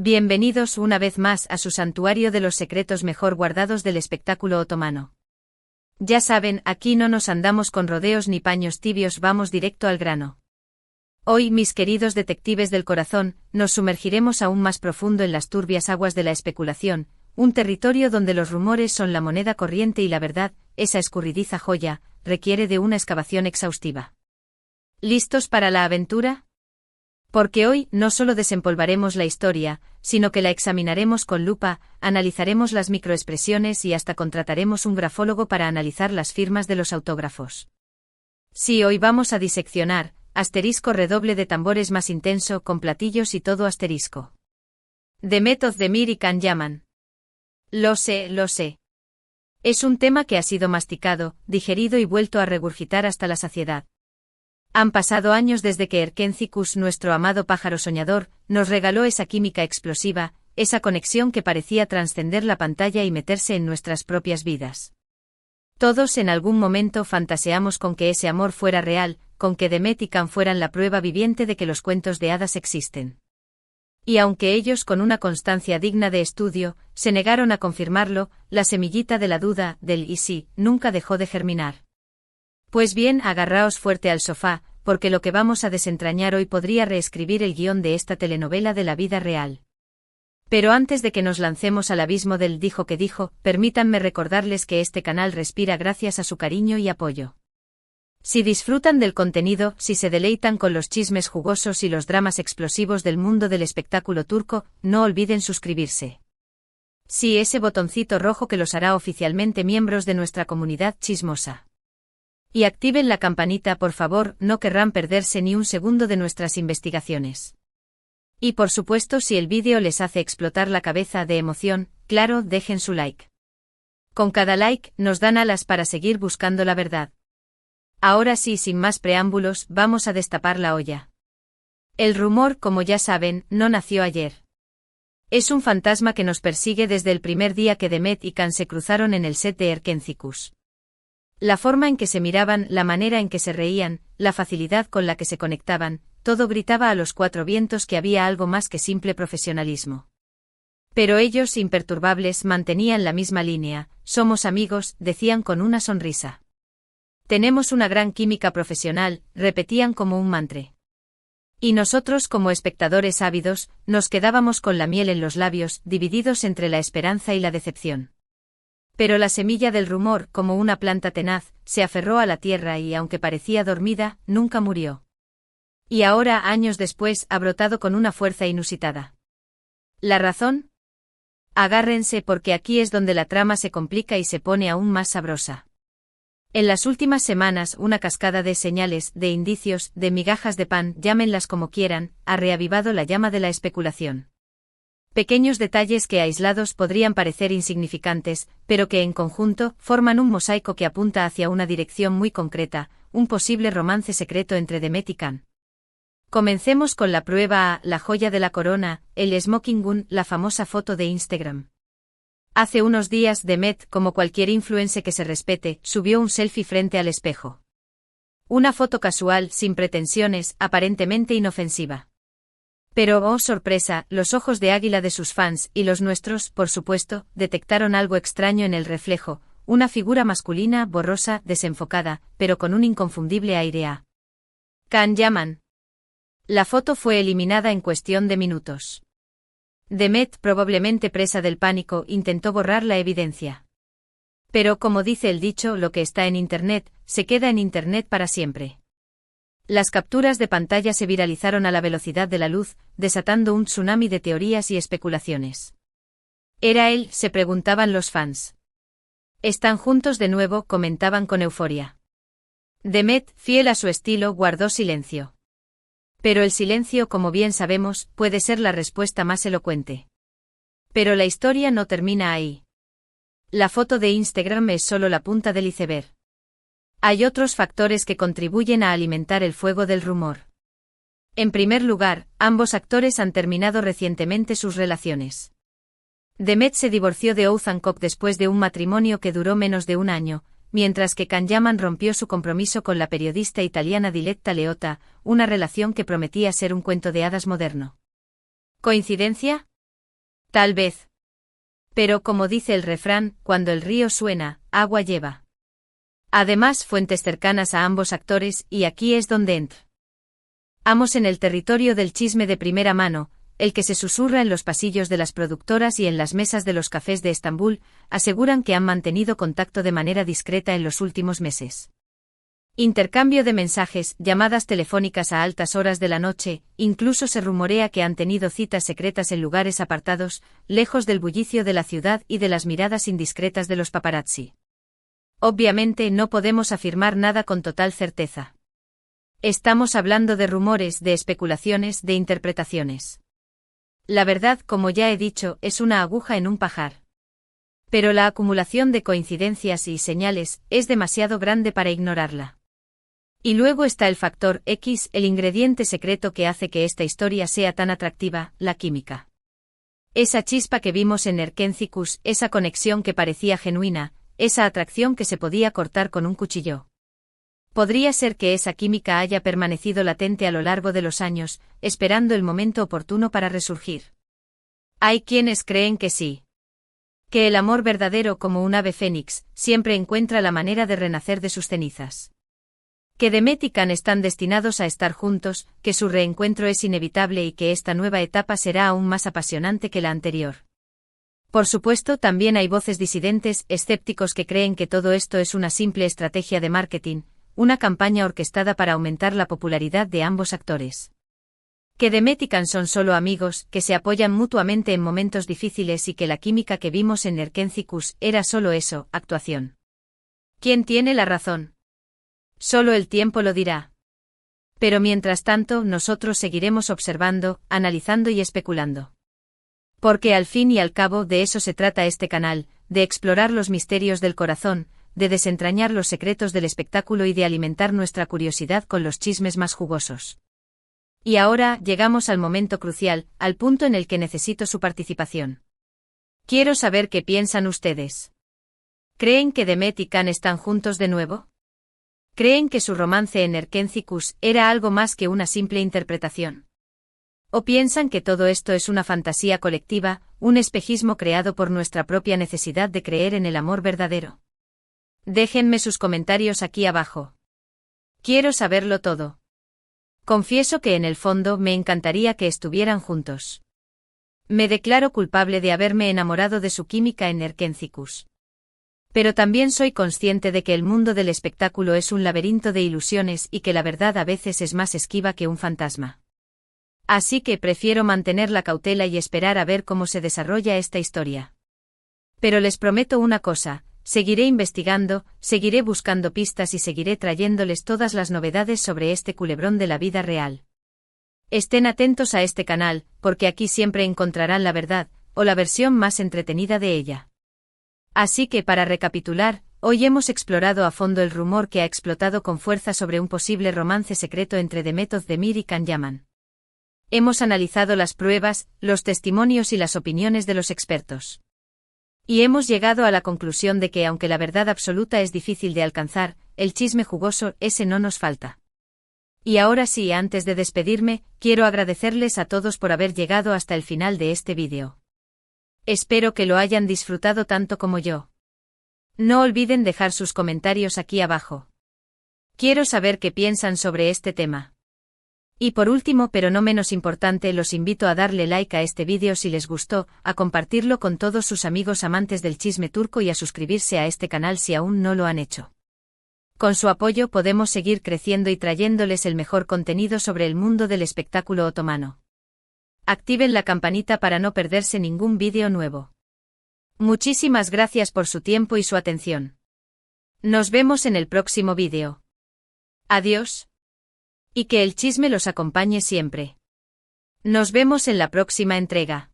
Bienvenidos una vez más a su santuario de los secretos mejor guardados del espectáculo otomano. Ya saben, aquí no nos andamos con rodeos ni paños tibios, vamos directo al grano. Hoy, mis queridos detectives del corazón, nos sumergiremos aún más profundo en las turbias aguas de la especulación, un territorio donde los rumores son la moneda corriente y la verdad, esa escurridiza joya, requiere de una excavación exhaustiva. ¿Listos para la aventura? Porque hoy no solo desempolvaremos la historia, sino que la examinaremos con lupa, analizaremos las microexpresiones y hasta contrataremos un grafólogo para analizar las firmas de los autógrafos. Sí, hoy vamos a diseccionar, asterisco redoble de tambores más intenso con platillos y todo asterisco. Demet Özdemir y Can Yaman. Lo sé. Es un tema que ha sido masticado, digerido y vuelto a regurgitar hasta la saciedad. Han pasado años desde que Erkencikus, nuestro amado pájaro soñador, nos regaló esa química explosiva, esa conexión que parecía trascender la pantalla y meterse en nuestras propias vidas. Todos en algún momento fantaseamos con que ese amor fuera real, con que Demet y Can fueran la prueba viviente de que los cuentos de hadas existen. Y aunque ellos, con una constancia digna de estudio, se negaron a confirmarlo, la semillita de la duda, del ¿y si?, nunca dejó de germinar. Pues bien, agarraos fuerte al sofá, porque lo que vamos a desentrañar hoy podría reescribir el guión de esta telenovela de la vida real. Pero antes de que nos lancemos al abismo del dijo que dijo, permítanme recordarles que este canal respira gracias a su cariño y apoyo. Si disfrutan del contenido, si se deleitan con los chismes jugosos y los dramas explosivos del mundo del espectáculo turco, no olviden suscribirse. Sí, ese botoncito rojo que los hará oficialmente miembros de nuestra comunidad chismosa. Y activen la campanita, por favor, no querrán perderse ni un segundo de nuestras investigaciones. Y por supuesto, si el vídeo les hace explotar la cabeza de emoción, claro, dejen su like. Con cada like, nos dan alas para seguir buscando la verdad. Ahora sí, sin más preámbulos, vamos a destapar la olla. El rumor, como ya saben, no nació ayer. Es un fantasma que nos persigue desde el primer día que Demet y Can se cruzaron en el set de Erkencikus. La forma en que se miraban, la manera en que se reían, la facilidad con la que se conectaban, todo gritaba a los cuatro vientos que había algo más que simple profesionalismo. Pero ellos, imperturbables, mantenían la misma línea. Somos amigos, decían con una sonrisa. Tenemos una gran química profesional, repetían como un mantra. Y nosotros, como espectadores ávidos, nos quedábamos con la miel en los labios, divididos entre la esperanza y la decepción. Pero la semilla del rumor, como una planta tenaz, se aferró a la tierra y, aunque parecía dormida, nunca murió. Y ahora, años después, ha brotado con una fuerza inusitada. ¿La razón? Agárrense, porque aquí es donde la trama se complica y se pone aún más sabrosa. En las últimas semanas, una cascada de señales, de indicios, de migajas de pan, llámenlas como quieran, ha reavivado la llama de la especulación. Pequeños detalles que aislados podrían parecer insignificantes, pero que en conjunto forman un mosaico que apunta hacia una dirección muy concreta, un posible romance secreto entre Demet y Can. Comencemos con la prueba A, la joya de la corona, el smoking gun, la famosa foto de Instagram. Hace unos días Demet, como cualquier influencer que se respete, subió un selfie frente al espejo. Una foto casual, sin pretensiones, aparentemente inofensiva. Pero, oh sorpresa, los ojos de águila de sus fans, y los nuestros, por supuesto, detectaron algo extraño en el reflejo, una figura masculina, borrosa, desenfocada, pero con un inconfundible aire a Can Yaman. La foto fue eliminada en cuestión de minutos. Demet, probablemente presa del pánico, intentó borrar la evidencia. Pero, como dice el dicho, lo que está en Internet, se queda en Internet para siempre. Las capturas de pantalla se viralizaron a la velocidad de la luz, desatando un tsunami de teorías y especulaciones. ¿Era él?, se preguntaban los fans. Están juntos de nuevo, comentaban con euforia. Demet, fiel a su estilo, guardó silencio. Pero el silencio, como bien sabemos, puede ser la respuesta más elocuente. Pero la historia no termina ahí. La foto de Instagram es solo la punta del iceberg. Hay otros factores que contribuyen a alimentar el fuego del rumor. En primer lugar, ambos actores han terminado recientemente sus relaciones. Demet se divorció de Oğuzhan Koç después de un matrimonio que duró menos de un año, mientras que Can Yaman rompió su compromiso con la periodista italiana Diletta Leotta, una relación que prometía ser un cuento de hadas moderno. ¿Coincidencia? Tal vez. Pero como dice el refrán, cuando el río suena, agua lleva. Además, fuentes cercanas a ambos actores, y aquí es donde entramos en el territorio del chisme de primera mano, el que se susurra en los pasillos de las productoras y en las mesas de los cafés de Estambul, aseguran que han mantenido contacto de manera discreta en los últimos meses. Intercambio de mensajes, llamadas telefónicas a altas horas de la noche, incluso se rumorea que han tenido citas secretas en lugares apartados, lejos del bullicio de la ciudad y de las miradas indiscretas de los paparazzi. Obviamente no podemos afirmar nada con total certeza. Estamos hablando de rumores, de especulaciones, de interpretaciones. La verdad, como ya he dicho, es una aguja en un pajar. Pero la acumulación de coincidencias y señales es demasiado grande para ignorarla. Y luego está el factor X, el ingrediente secreto que hace que esta historia sea tan atractiva, la química. Esa chispa que vimos en Erkenci-Kuş, esa conexión que parecía genuina, esa atracción que se podía cortar con un cuchillo. Podría ser que esa química haya permanecido latente a lo largo de los años, esperando el momento oportuno para resurgir. Hay quienes creen que sí. Que el amor verdadero, como un ave fénix, siempre encuentra la manera de renacer de sus cenizas. Que Demet y Can están destinados a estar juntos, que su reencuentro es inevitable y que esta nueva etapa será aún más apasionante que la anterior. Por supuesto, también hay voces disidentes, escépticos que creen que todo esto es una simple estrategia de marketing, una campaña orquestada para aumentar la popularidad de ambos actores. Que Demet y Can son solo amigos, que se apoyan mutuamente en momentos difíciles y que la química que vimos en Erkenci-Kuş era solo eso, actuación. ¿Quién tiene la razón? Solo el tiempo lo dirá. Pero mientras tanto, nosotros seguiremos observando, analizando y especulando. Porque al fin y al cabo de eso se trata este canal, de explorar los misterios del corazón, de desentrañar los secretos del espectáculo y de alimentar nuestra curiosidad con los chismes más jugosos. Y ahora llegamos al momento crucial, al punto en el que necesito su participación. Quiero saber qué piensan ustedes. ¿Creen que Demet y Can están juntos de nuevo? ¿Creen que su romance en Erkenci-Kuş era algo más que una simple interpretación? ¿O piensan que todo esto es una fantasía colectiva, un espejismo creado por nuestra propia necesidad de creer en el amor verdadero? Déjenme sus comentarios aquí abajo. Quiero saberlo todo. Confieso que en el fondo me encantaría que estuvieran juntos. Me declaro culpable de haberme enamorado de su química en Erkenci-Kuş. Pero también soy consciente de que el mundo del espectáculo es un laberinto de ilusiones y que la verdad a veces es más esquiva que un fantasma. Así que prefiero mantener la cautela y esperar a ver cómo se desarrolla esta historia. Pero les prometo una cosa. Seguiré investigando, seguiré buscando pistas y seguiré trayéndoles todas las novedades sobre este culebrón de la vida real. Estén atentos a este canal, porque aquí siempre encontrarán la verdad, o la versión más entretenida de ella. Así que para recapitular, hoy hemos explorado a fondo el rumor que ha explotado con fuerza sobre un posible romance secreto entre Demet Özdemir y Can Yaman. Hemos analizado las pruebas, los testimonios y las opiniones de los expertos. Y hemos llegado a la conclusión de que aunque la verdad absoluta es difícil de alcanzar, el chisme jugoso ese no nos falta. Y ahora sí, antes de despedirme, quiero agradecerles a todos por haber llegado hasta el final de este vídeo. Espero que lo hayan disfrutado tanto como yo. No olviden dejar sus comentarios aquí abajo. Quiero saber qué piensan sobre este tema. Y por último, pero no menos importante, los invito a darle like a este vídeo si les gustó, a compartirlo con todos sus amigos amantes del chisme turco y a suscribirse a este canal si aún no lo han hecho. Con su apoyo podemos seguir creciendo y trayéndoles el mejor contenido sobre el mundo del espectáculo otomano. Activen la campanita para no perderse ningún vídeo nuevo. Muchísimas gracias por su tiempo y su atención. Nos vemos en el próximo vídeo. Adiós. Y que el chisme los acompañe siempre. Nos vemos en la próxima entrega.